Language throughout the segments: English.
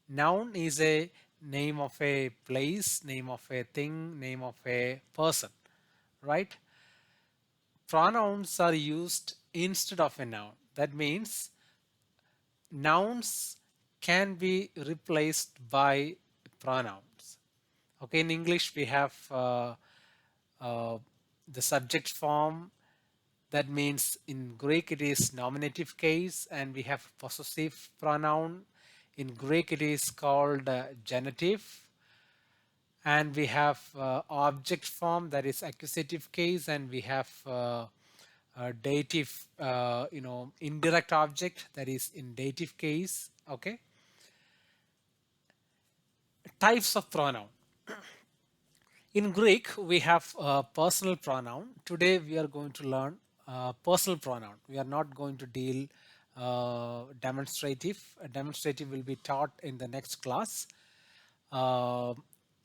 Noun is a name of a place, name of a thing, name of a person, right? Pronouns are used instead of a noun. That means nouns can be replaced by pronouns. Okay, in English we have uh, the subject form. That means in Greek it is nominative case, and we have possessive pronoun. In Greek it is called genitive, and we have object form, that is accusative case, and we have dative, indirect object, that is in dative case. Okay, types of pronoun. In Greek, we have personal pronoun. Today, we are going to learn personal pronoun. We are not going to deal demonstrative. Demonstrative will be taught in the next class. Uh,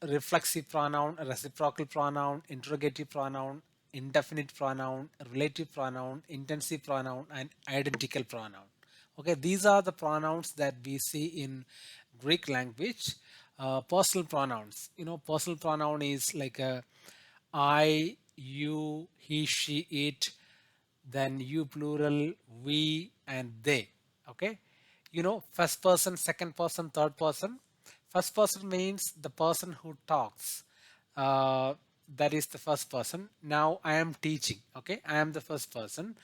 Reflexive pronoun, reciprocal pronoun, interrogative pronoun, indefinite pronoun, relative pronoun, intensive pronoun, and identical pronoun. Okay, these are the pronouns that we see in Greek language. Personal pronouns. Personal pronoun is like a I, you, he, she, it, then you plural, we, and they. Okay, first person, second person, third person. First person means the person who talks. uh, that is the first person. Now I am teaching. Okay, I am the first person.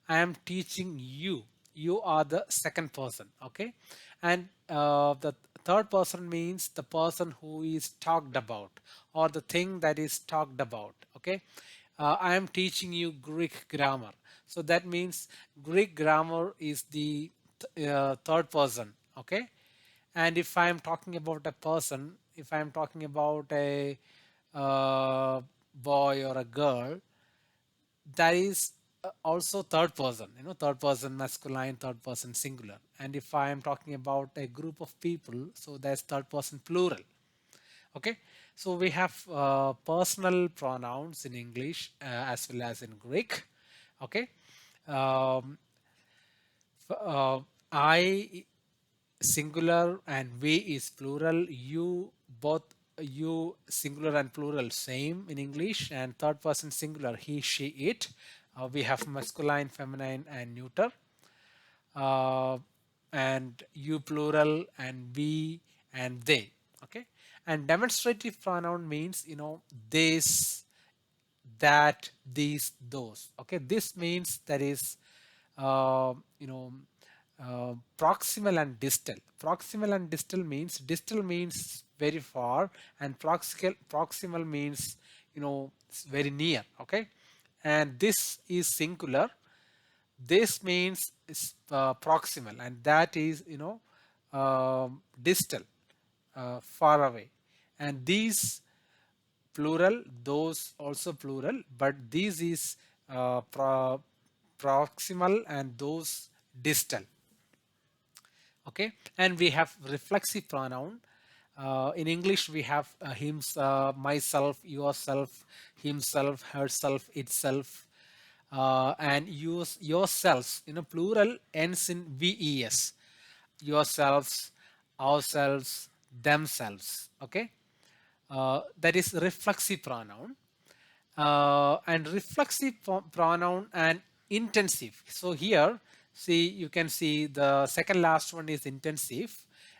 I am teaching you. You are the second person. Okay, and the third person means the person who is talked about, or the thing that is talked about. Okay, I am teaching you Greek grammar. So that means Greek grammar is the third person. Okay, and if I am talking about a person, if I am talking about a boy or a girl, that is also third person, third person masculine, third person singular. And if I am talking about a group of people, so that's third person plural. Okay, so we have personal pronouns in English as well as in Greek. Okay, um, I singular and we is plural. You, both, you singular and plural same in English, and third person singular he, she, it. We have masculine, feminine, and neuter. uh, and you plural, and we, and they. Okay, and demonstrative pronoun means this, that, these, those. Okay, this means that is uh, you know proximal and distal. Proximal and distal means very far, and proximal means it's very near. Okay, and this is singular. This means is proximal, and that is distal, far away. And these plural, those also plural, but this is proximal, and those distal. Okay, and we have reflexive pronoun. In English we have him, myself, yourself, himself, herself, itself, and use yourselves. Plural ends in ves. Yourselves, ourselves, themselves. Okay, that is reflexive pronoun. And reflexive pronoun and intensive. So here, see, you can see the second last one is intensive,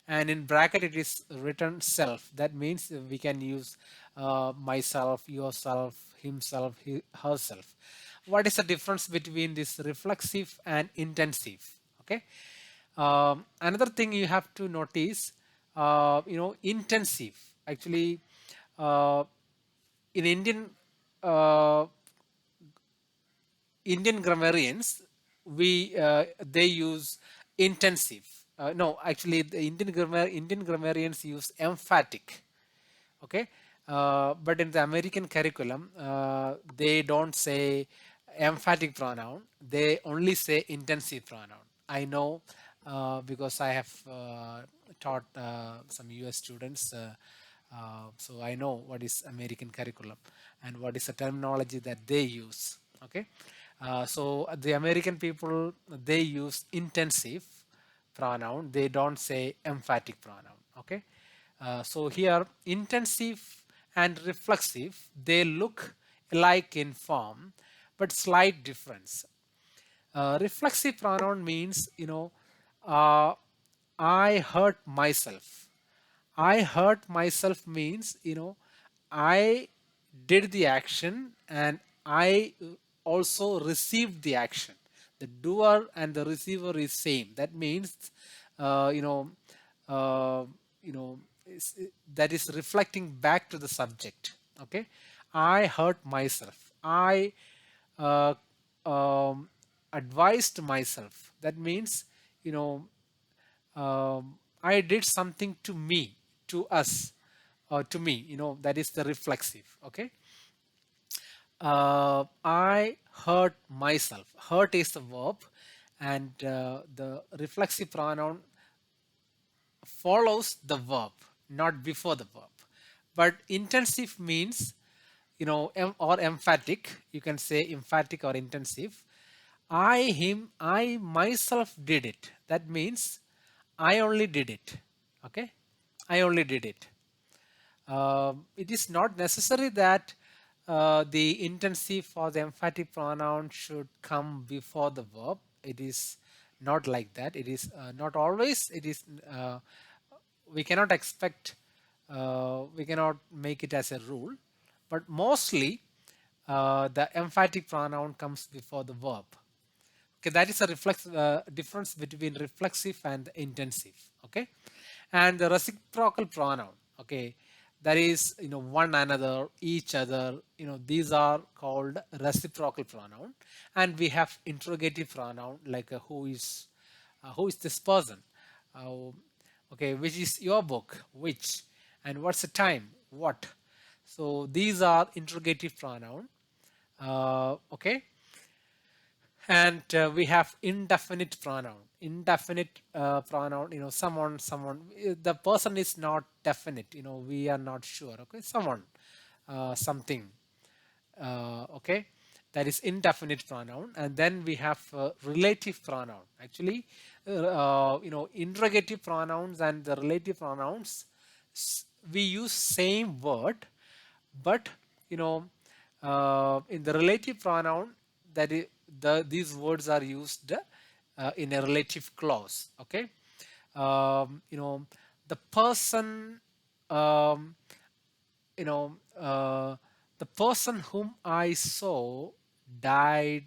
and in bracket it is written self. That means we can use myself, yourself, himself, herself. What is the difference between this reflexive and intensive? Okay, another thing you have to notice, intensive actually, uh, in uh, Indian grammarians, we they use intensive. No, actually, the Indian grammarians use emphatic. Okay, but in the American curriculum, they don't say emphatic pronoun. They only say intensive pronoun. I know because I have taught some US students. So I know what is American curriculum and what is the terminology that they use. Okay, so the American people, they use intensive, pronoun, they don't say emphatic pronoun. Okay, so here intensive and reflexive, they look alike in form but slight difference. Reflexive pronoun means, uh, I hurt myself. I hurt myself means, I did the action and I also received the action. The doer and the receiver is same. That means, uh, you know, uh, you know, that is reflecting back to the subject. Okay, I hurt myself. I uh, advised myself. That means, you know, I did something to me, to us, or to me, that is the reflexive. Okay. I hurt myself. Hurt is the verb, and the reflexive pronoun follows the verb, not before the verb. But intensive means, or emphatic, you can say emphatic or intensive. I myself did it. That means I only did it. Okay, I only did it. It is not necessary that the intensive or the emphatic pronoun should come before the verb. It is not like that. It is not always. It is. We cannot expect. We cannot make it as a rule, but mostly the emphatic pronoun comes before the verb. Okay, that is a difference between reflexive and intensive. Okay, and the reciprocal pronoun. Okay, that is, one another, each other. These are called reciprocal pronoun, and we have interrogative pronoun like who is this person? Uh, okay, which is your book? Which? And what's the time? What? So these are interrogative pronoun. Okay, and we have indefinite pronoun. Indefinite pronoun, someone, the person is not definite, we are not sure. Okay, someone, something. Okay, that is indefinite pronoun. And then we have relative pronoun. Actually, interrogative pronouns and the relative pronouns, we use same word, but in the relative pronoun, that is these words are used in a relative clause. Okay, the person, um, you know the person whom I saw died.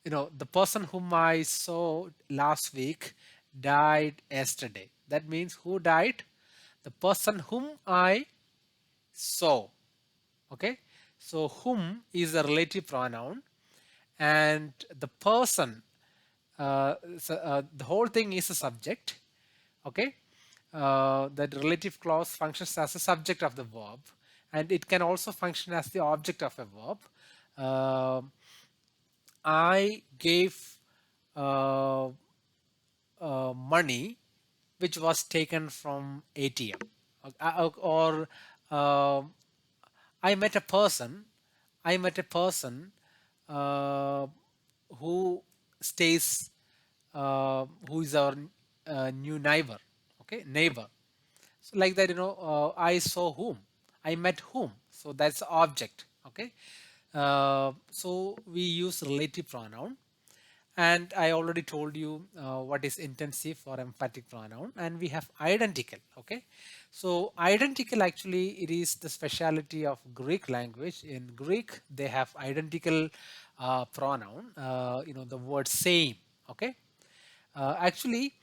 The person whom I saw last week died yesterday. That means who died? The person whom I saw. Okay, so whom is a relative pronoun, and the person, the whole thing is a subject. Okay, that relative clause functions as a subject of the verb, and it can also function as the object of a verb. uh, I gave uh, money which was taken from ATM. Or uh, I met a person. I met a person uh, who stays, who is our new neighbor. Okay, neighbor. So like that, I saw whom, I met whom. So that's the object. Okay, so we use relative pronoun, and I already told you what is intensive or emphatic pronoun, and we have identical. Okay, so identical, actually it is the speciality of Greek language. In Greek they have identical pronoun, the word same. Okay, actually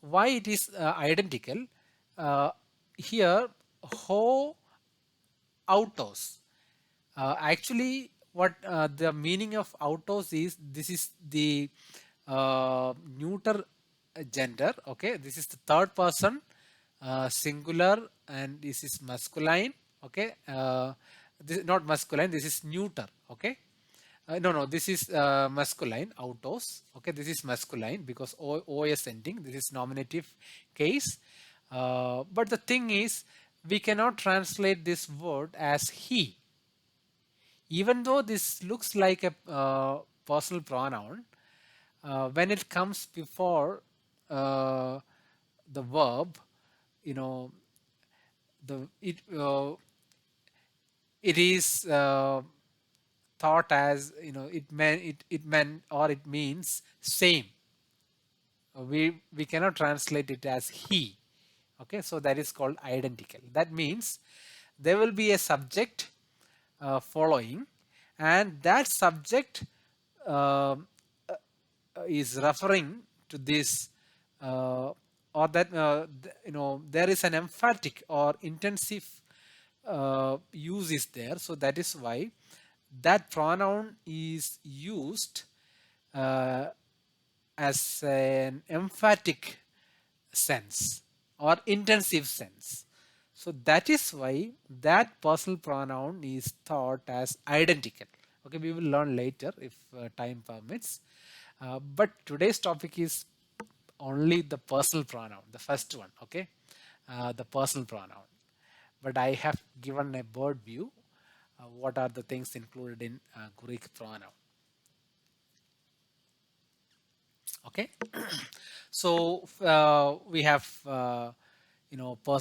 why it is identical, uh, here ho autos. Actually, what the meaning of autos is, this is the neuter gender. Okay, this is the third person singular, and this is masculine. Okay, this is not masculine, this is neuter. Okay, no, this is masculine, autos. Okay, this is masculine because OS ending. This is nominative case. But the thing is, we cannot translate this word as he. Even though this looks like a personal pronoun, when it comes before uh, the verb, you know, the it is thought as, it meant or it means same. We cannot translate it as he. Okay, so that is called identical. That means there will be a subject following, and that subject uh, is referring to this, or that there is an emphatic or intensive use is there. So that is why that pronoun is used uh, as an emphatic sense or intensive sense. So that is why that personal pronoun is thought as identical. Okay, we will learn later if time permits. But today's topic is only the personal pronoun, the first one. Okay, the personal pronoun. But I have given a broad view. What are the things included in Greek pronoun? Okay, so we have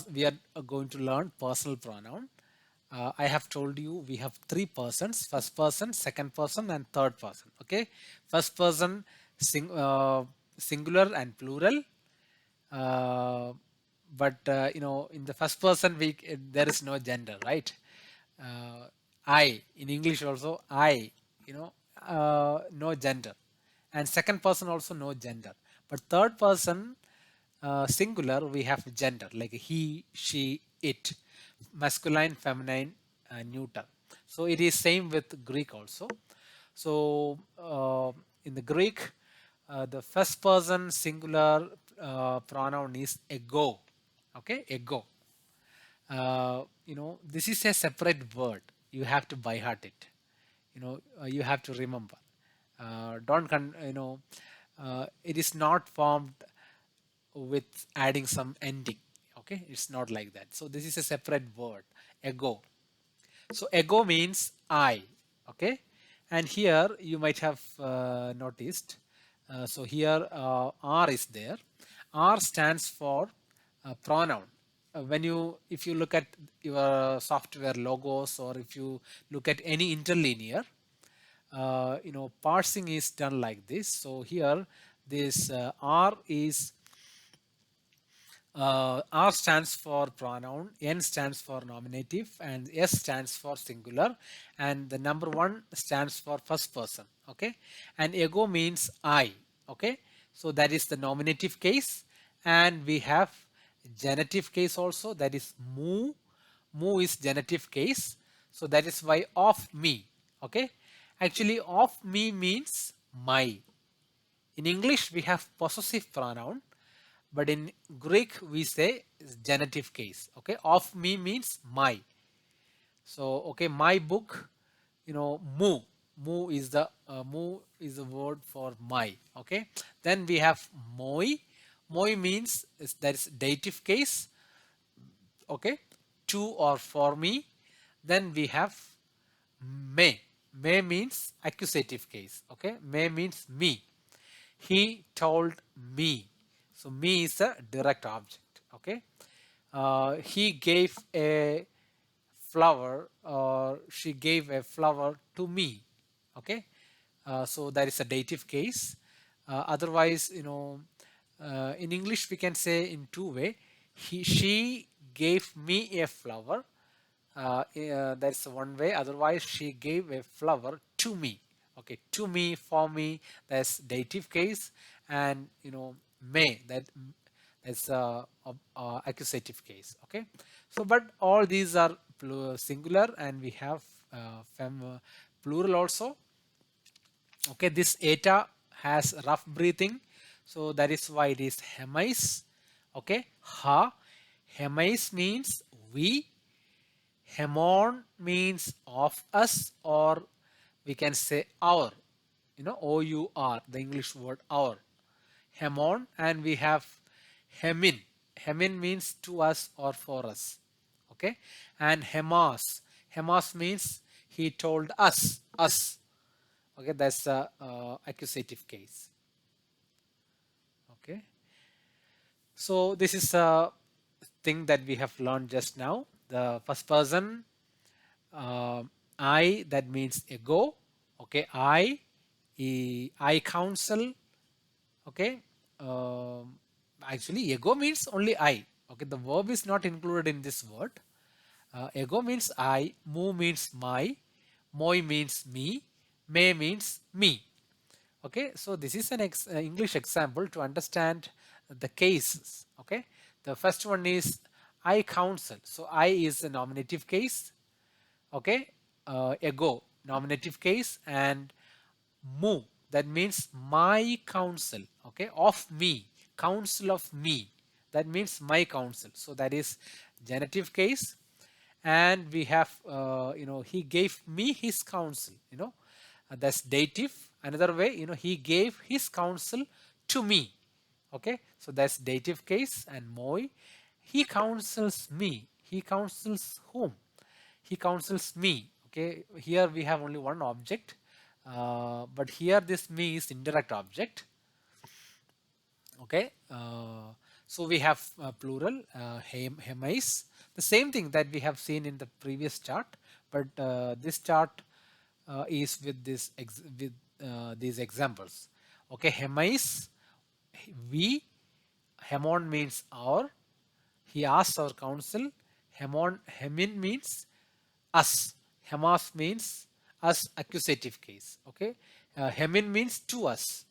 we are going to learn personal pronoun. I have told you we have three persons: first person, second person, and third person. Okay, first person singular and plural. uh, but in the first person there is no gender, right? I in English also, I, no gender, and second person also no gender. But third person singular, we have gender like he, she, it, masculine, feminine, neuter. So it is same with Greek also. So in the Greek, the first person singular pronoun is ego. Okay, ego. This is a separate word. You have to by heart it. You have to remember. Don't con- you know It is not formed with adding some ending. Okay, it's not like that. So this is a separate word, ego. So ego means I. Okay, and here you might have noticed. So here R is there. R stands for pronoun. If you look at your software logos, or if you look at any interlinear, parsing is done like this. So here this R is R stands for pronoun, N stands for nominative, and S stands for singular, and the number one stands for first person. Okay, and ego means I. Okay, so that is the nominative case, and we have genitive case also, that is mu. Mu is genitive case, so that is why of me. Okay, actually, of me means my. In English, we have possessive pronoun, but in Greek we say genitive case. Okay, of me means my. So okay, my book, mu. Mu is the word for my. Okay, then we have moi. Moi means that is dative case. Okay, to or for me. Then we have may. May means accusative case. Okay, may means me. He told me. So me is a direct object. Okay, he gave a flower, or she gave a flower to me. Okay, so that is a dative case. Otherwise, in English we can say in two way. She gave me a flower. That's one way. Otherwise, she gave a flower to me. Okay, to me, for me, that's dative case. And may, that's accusative case. Okay, so but all these are singular, and we have plural also. Okay, this eta has rough breathing, so that is why it is hemais. Okay, ha. Hemais means we. Hemon means of us, or we can say our. our, the English word our. Hemon, and we have hemin. Hemin means to us or for us. Okay, and hemas. Hemas means he told us. Us. Okay, that's a accusative case. Okay, So this is a thing that we have learned just now. The first person, uh, I, that means ego. Okay, I counsel. Okay, actually ego means only I. Okay, the verb is not included in this word. Ego means I, mu means my, moi means me, me means me. Okay, so this is an English example to understand the cases. Okay, the first one is I counsel. So I is a nominative case. Okay, ego nominative case, and mu, that means my counsel. Okay, of me, counsel of me, that means my counsel. So that is genitive case. And we have he gave me his counsel. That's dative. Another way, he gave his counsel to me. Okay, so that's dative case. And moi, he counsels me. He counsels whom? He counsels me. Okay, here we have only one object, but here this me is indirect object. Okay, so we have plural, hemais, the same thing that we have seen in the previous chart, but this chart is with these examples. Okay, hemais, we, hemon means our, he asks our counsel. Hemin means us. Hemas means us, accusative case. Okay, hemin means to us.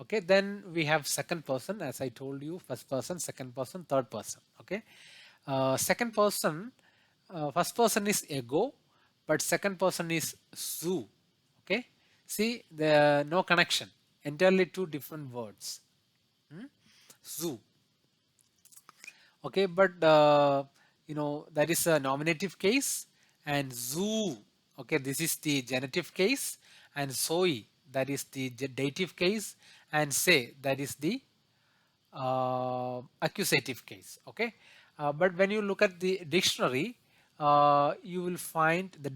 Okay, then we have second person, as I told you, first person, second person, third person. Okay, second person, first person is ego, but second person is zoo. Okay, see the no connection, entirely two different words. Zoo. Okay, but that is a nominative case, and zoo, okay, this is the genitive case, and soi, that is the dative case, and say, that is the accusative case. Okay, but when you look at the dictionary, you will find the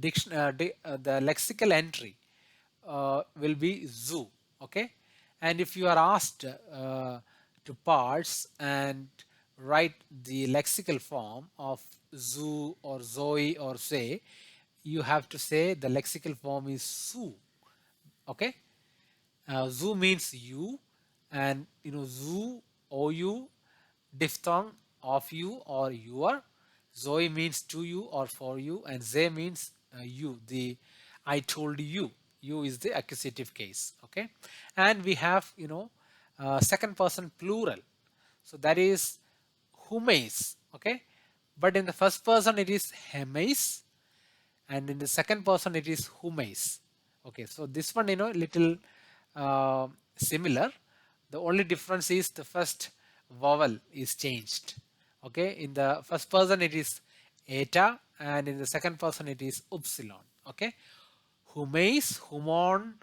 lexical entry will be zoo. Okay, and if you are asked to parse and write the lexical form of zoo or zoe or say, you have to say the lexical form is su. Okay, zoo means you, and zoo, ou, diphthong, of you or your. Zoe means to you or for you, and ze means you. The I told you. You is the accusative case. Okay, and we have second person plural. So that is humais. Okay, but in the first person it is hemais, and in the second person it is humais. Okay, so this one little similar. The only difference is the first vowel is changed. Okay, in the first person it is eta, and in the second person it is upsilon. Okay, humais, humon,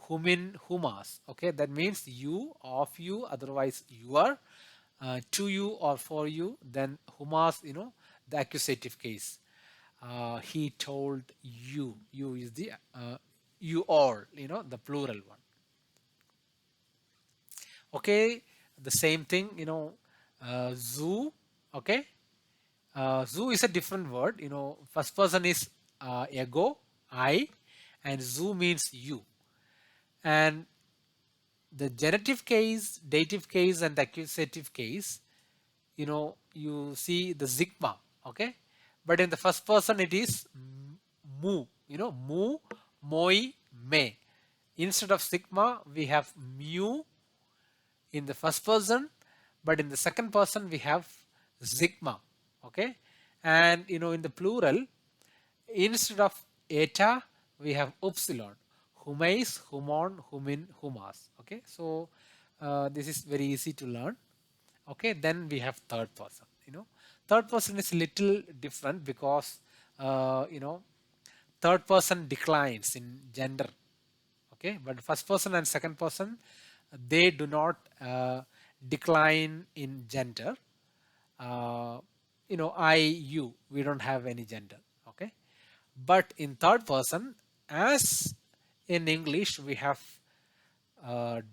humin, humas. Okay, that means you, of you, otherwise your, to you or for you. Then humas, the accusative case. He told you. You is the you all, the plural one. Okay, the same thing, zoo. Okay, zoo is a different word. First person is ego, I, and zoo means you. And the genitive case, dative case, and the accusative case, you see the sigma. Okay, but in the first person it is mu. Mu, moi, me. Instead of sigma, we have mu in the first person, but in the second person we have sigma. Okay, and in the plural, instead of eta we have upsilon. Humais, humon, humin, humas. Okay, so this is very easy to learn. Okay, then we have third person. Third person is little different because third person declines in gender. Okay, but first person and second person, they do not decline in gender. I, you, we don't have any gender. Okay, but in third person, as in English we have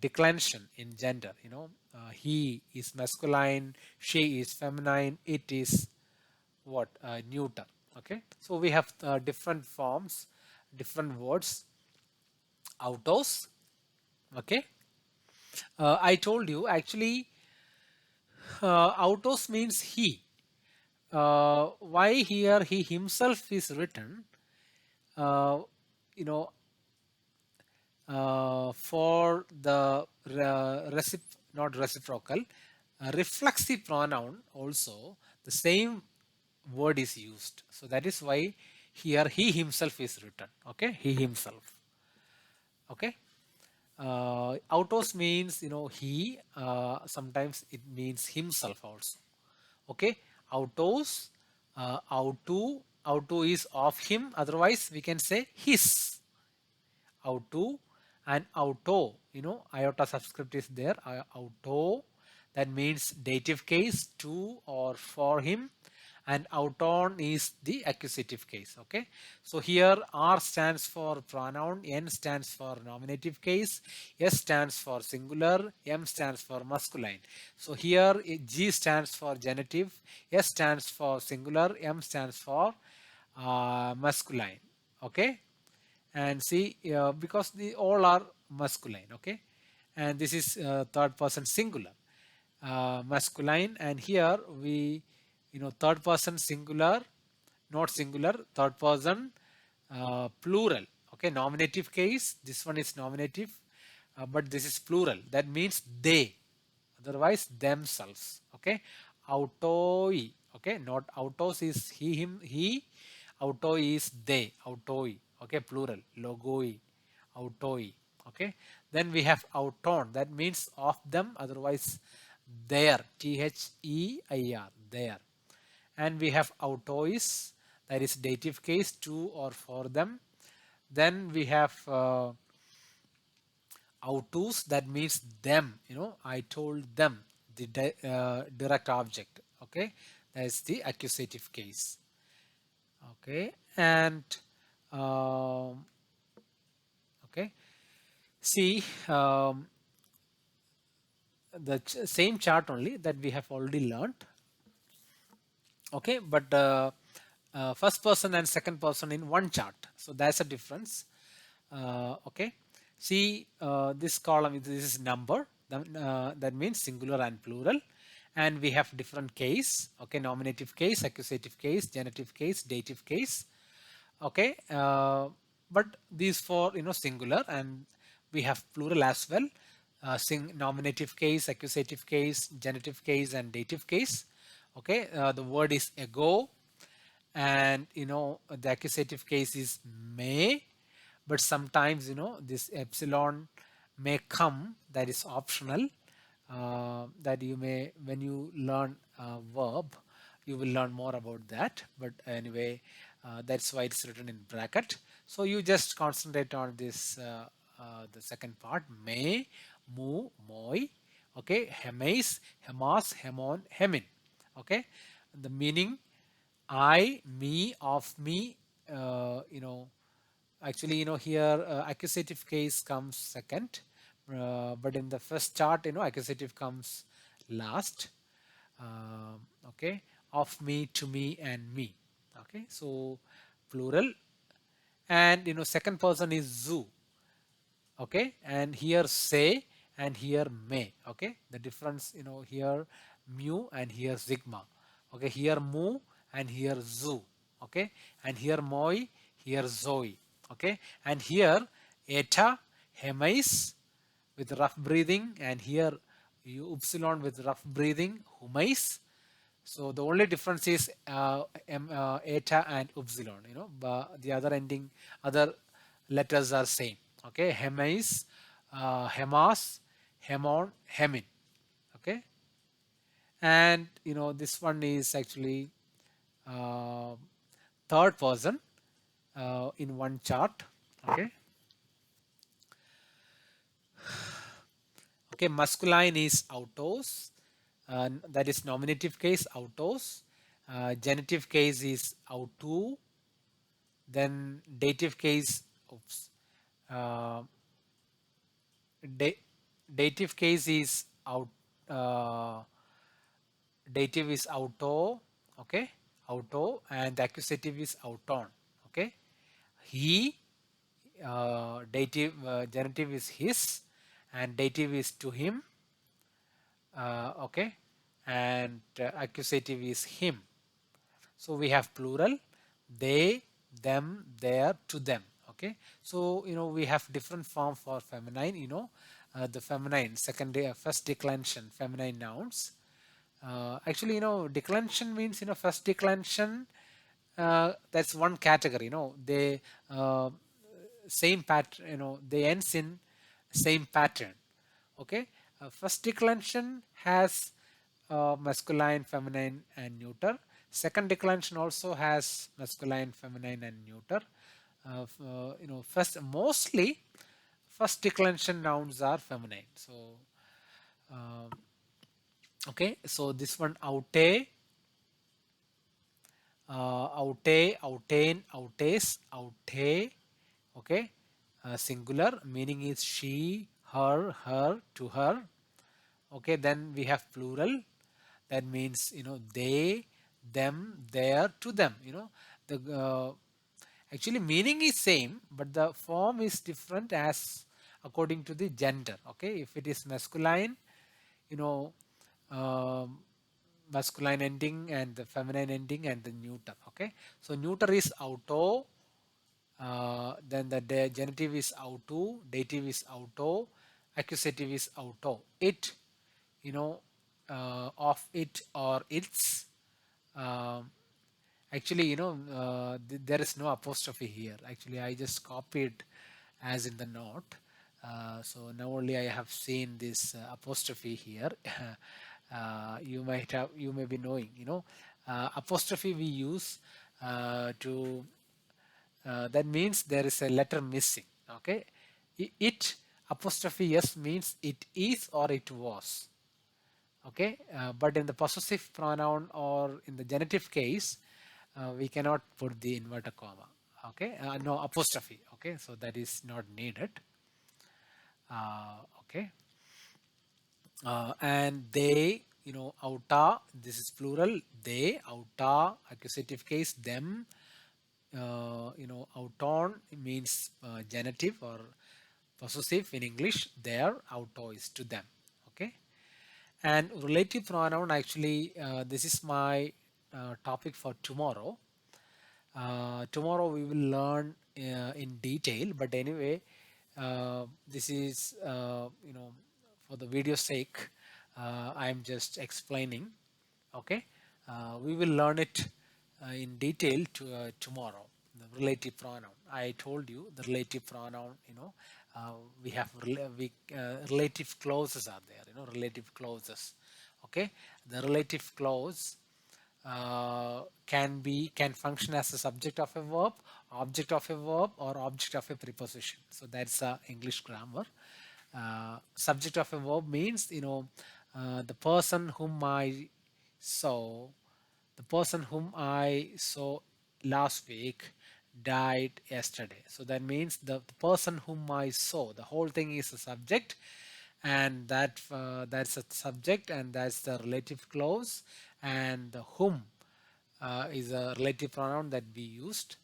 declension in gender. He is masculine, she is feminine, it is what, neuter. Okay, so we have different forms, different words. Autos. Okay, I told you actually, autos means he. Why here he himself is written? Uh, you know, for the not reciprocal, reflexive pronoun also the same word is used. So that is why here he himself is written. Okay, he himself. Okay. Autos means he. Sometimes it means himself also. Okay, autos, auto is of him. Otherwise, we can say his. Auto and auto. Iota subscript is there. Auto, that means dative case, to or for him, and auton is the accusative case. Okay, so here R stands for pronoun, N stands for nominative case, S stands for singular, M stands for masculine. So here G stands for genitive, S stands for singular, M stands for masculine. Okay, and see, because the all are masculine. Okay, and this is third person singular, masculine, and here we, third person singular, not singular, third person plural. Okay, nominative case, this one is nominative, but this is plural, that means they, otherwise themselves. Okay, autoi. Okay, not autos is he, him, he. Auto is they, autoi. Okay, plural, logoi, autoi. Okay, then we have auton, that means of them, otherwise their, their, their. And we have autois, that is dative case, to or for them. Then we have autos, that means them. I told them, the direct object. Okay, that is the accusative case. Okay, and okay, see, the same chart only that we have already learned. Okay, but first person and second person in one chart, so that's a difference. Okay, see, this column, this is number, that means singular and plural, and we have different case. Okay, nominative case, accusative case, genitive case, dative case. Okay, but these four, singular, and we have plural as well. Nominative case, accusative case, genitive case, and dative case. Okay, the word is ago, and the accusative case is may, but sometimes this epsilon may come, that is optional. That you may, when you learn verb, you will learn more about that, but anyway, that's why it's written in bracket. So you just concentrate on this, the second part, may, mu, moi. Okay, hemes, hemas, hemon, hemin. Okay, the meaning, I, me, of me. Actually, here accusative case comes second, but in the first chart, accusative comes last. Okay, of me, to me, and me. Okay, so plural, and second person is zoo. Okay, and here say, and here may. Okay, the difference, here mu and here sigma. Okay, here mu and here zoo. Okay, and here moi, here zoe. Okay, and here eta, hemais with rough breathing, and here upsilon with rough breathing, humais. So the only difference is eta and upsilon. But the other ending, other letters are same. Okay, hemais, hemas, hemon, hemin. Okay, and this one is actually uh, third person in one chart. Okay, okay, masculine is autos, that is nominative case, autos. Genitive case is autu. Then dative case, oops, uh, dative case is out. dative is auto, okay, auto, and the accusative is auton, okay. He, dative, genitive is his, and dative is to him, okay, and accusative is him. So we have plural, they, them, their, to them, okay. So we have different form for feminine, the feminine second first declension feminine nouns. Actually, declension means, first declension, that's one category, they same pattern, they ends in same pattern, okay. First declension has masculine, feminine, and neuter. Second declension also has masculine, feminine, and neuter. First, mostly first declension nouns are feminine. So um, okay, so this one oute, oute, outain, outes, oute, okay, singular, meaning is she, her, to her, okay. Then we have plural, that means they, them, their, to them, the actually meaning is same, but the form is different as according to the gender, okay. If it is masculine, you know um, masculine ending and the feminine ending and the neuter, okay. So neuter is auto, then the genitive is auto, dative is auto, accusative is auto, it, of it or its. um, Actually, there is no apostrophe here. Actually, I just copied as in the note. So now only I have seen this apostrophe here. You may be knowing, apostrophe we use to, that means there is a letter missing, okay. It apostrophe yes means it is or it was, okay. But in the possessive pronoun or in the genitive case, we cannot put the inverted comma, okay. No apostrophe, okay, so that is not needed, okay. And they, auta, this is plural, they, auta, accusative case, them, auton means genitive or possessive in English, their, auto is to them, okay. And relative pronoun, actually, this is my topic for tomorrow. Tomorrow we will learn in detail, but anyway, this is, for the video sake, I am just explaining, okay. We will learn it in detail tomorrow, the relative pronoun. I told you the relative pronoun, we have relative clauses are there, relative clauses, okay. The relative clause can function as a subject of a verb, object of a verb, or object of a preposition. So that's English grammar. Subject of a verb means, the person whom I saw, the person whom I saw last week died yesterday. So that means the person whom I saw, the whole thing is a subject, and that's a subject, and that's the relative clause, and the whom is a relative pronoun that we used,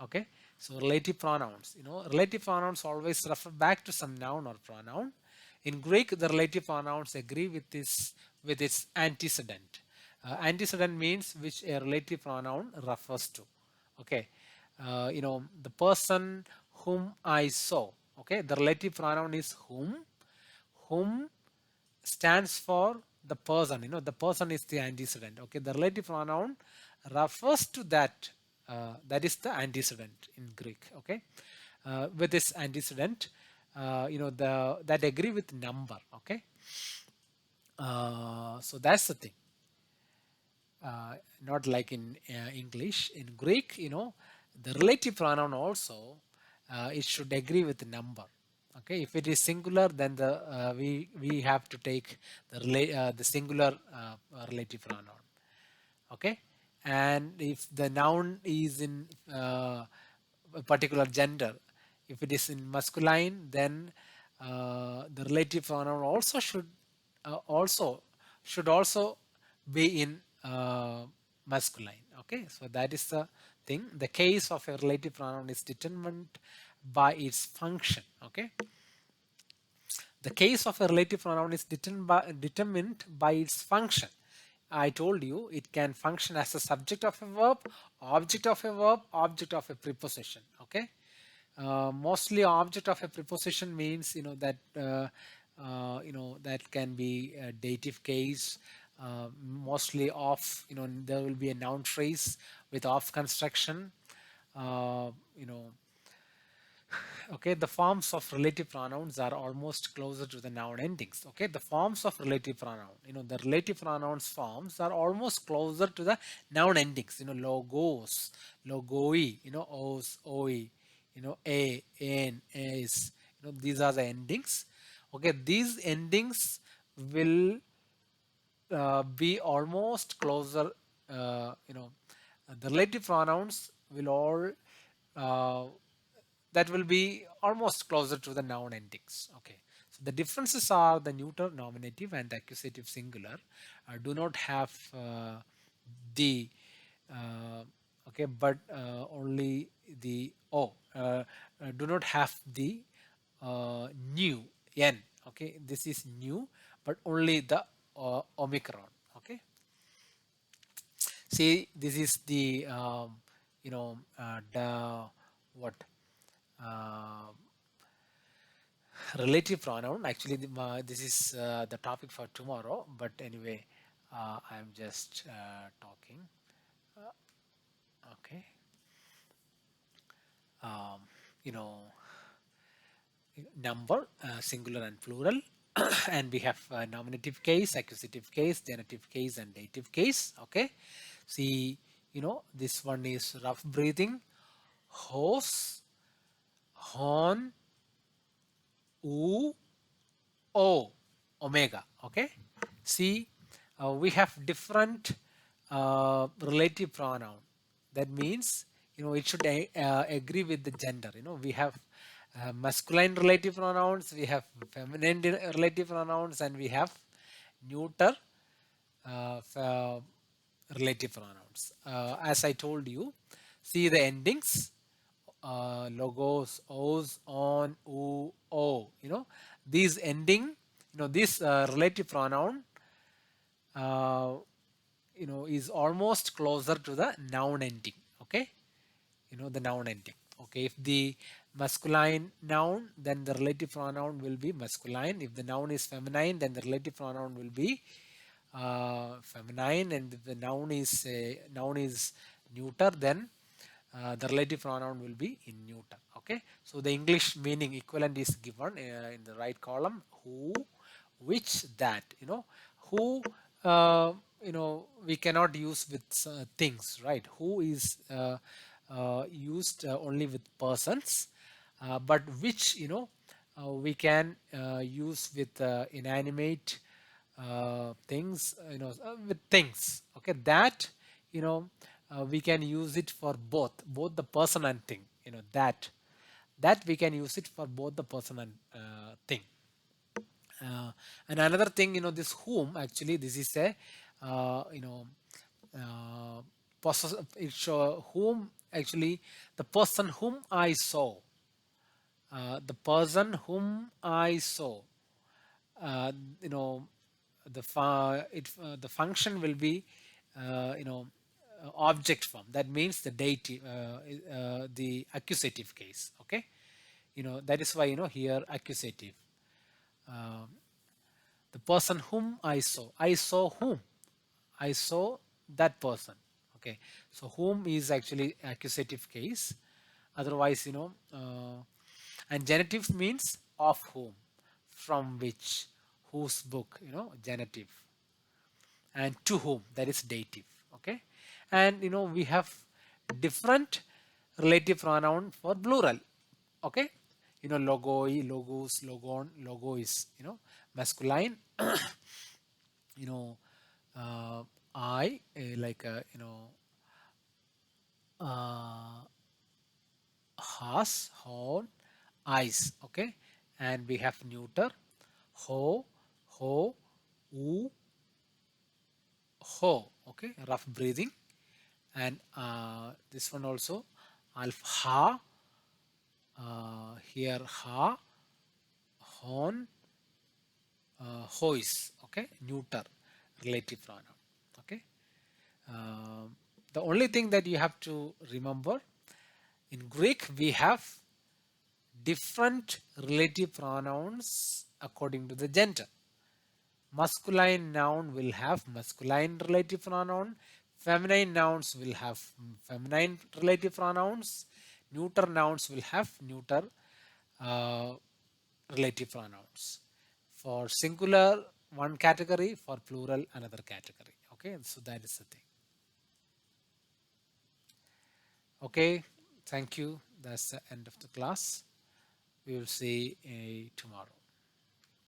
okay. So relative pronouns, relative pronouns always refer back to some noun or pronoun. In Greek, the relative pronouns agree with this, with its antecedent. Antecedent means which a relative pronoun refers to, okay. The person whom I saw, okay, the relative pronoun is whom stands for the person, the person is the antecedent, okay. The relative pronoun refers to that, that is the antecedent in Greek, okay. With this antecedent, the that agree with number, okay. So that's the thing. Not like in English. In Greek, the relative pronoun also, it should agree with the number. Okay, if it is singular, then we have to take the singular relative pronoun. Okay, and if the noun is in a particular gender, if it is in masculine, then the relative pronoun also should also should also be in masculine. Okay, so that is the thing. The case of a relative pronoun is determined by its function. Okay, the case of a relative pronoun is determined by its function. I told you it can function as a subject of a verb, object of a verb, object of a preposition. Okay, mostly object of a preposition means that can be a dative case. Mostly of, there will be a noun phrase with of construction. Uh, you know Okay, the forms of relative pronouns are almost closer to the noun endings. Okay, the forms of relative pronoun, the relative pronouns forms are almost closer to the noun endings. Logos, logoi, os, oi, a, an, is, these are the endings. Okay, these endings will be almost closer. The relative pronouns will all uh, that will be almost closer to the noun endings. Okay, so the differences are the neuter nominative and accusative singular do not have the okay, but only the do not have the new n. Okay, this is new, but only the omicron. Okay, see, this is the the what relative pronoun. Actually, this is the topic for tomorrow, but anyway, I'm just talking. Okay, um, you know number, singular and plural. And we have nominative case, accusative case, genitive case, and dative case. Okay, see, this one is rough breathing, horse, horn, oo, o, omega. Okay, see, we have different relative pronoun. That means, it should agree with the gender. We have masculine relative pronouns, we have feminine relative pronouns, and we have neuter relative pronouns. As I told you, see the endings, logos, os, on, u, o. These ending, this relative pronoun, uh, is almost closer to the noun ending. Okay, the noun ending. Okay, if the masculine noun, then the relative pronoun will be masculine. If the noun is feminine, then the relative pronoun will be feminine. And if the noun is neuter, then the relative pronoun will be in neuter. Okay, so the English meaning equivalent is given in the right column: who, which, that. Who, we cannot use with things, right? Who is used only with persons, but which, we can use with inanimate things, with things. Okay, that, we can use it for both the person and thing. That we can use it for both the person and thing. And another thing, this whom, actually this is a it show whom, actually the person whom I saw, the person whom I saw, uh, you know the function will be object form. That means the dative, the accusative case. Okay, that is why, here accusative. Um, the person whom I saw whom, I saw that person. Okay, so whom is actually accusative case. Otherwise, and genitive means of whom, from which, whose book, genitive. And to whom, that is dative. Okay, and we have different relative pronoun for plural. Okay, logoi, logos, logon, logois, masculine. you know I, like uh, has, horn, eyes. Okay, and we have neuter, ho, ho, oo, ho. Okay, rough breathing. And this one also alf ha, here ha, hon, hois. Okay, neuter relative pronoun. Okay. Um, the only thing that you have to remember, in Greek we have different relative pronouns according to the gender. Masculine noun will have masculine relative pronoun, feminine nouns will have feminine relative pronouns, neuter nouns will have neuter uh, relative pronouns. For singular, one category; for plural, another category. Okay, so that is the thing. Okay, thank you. That's the end of the class. We will see tomorrow.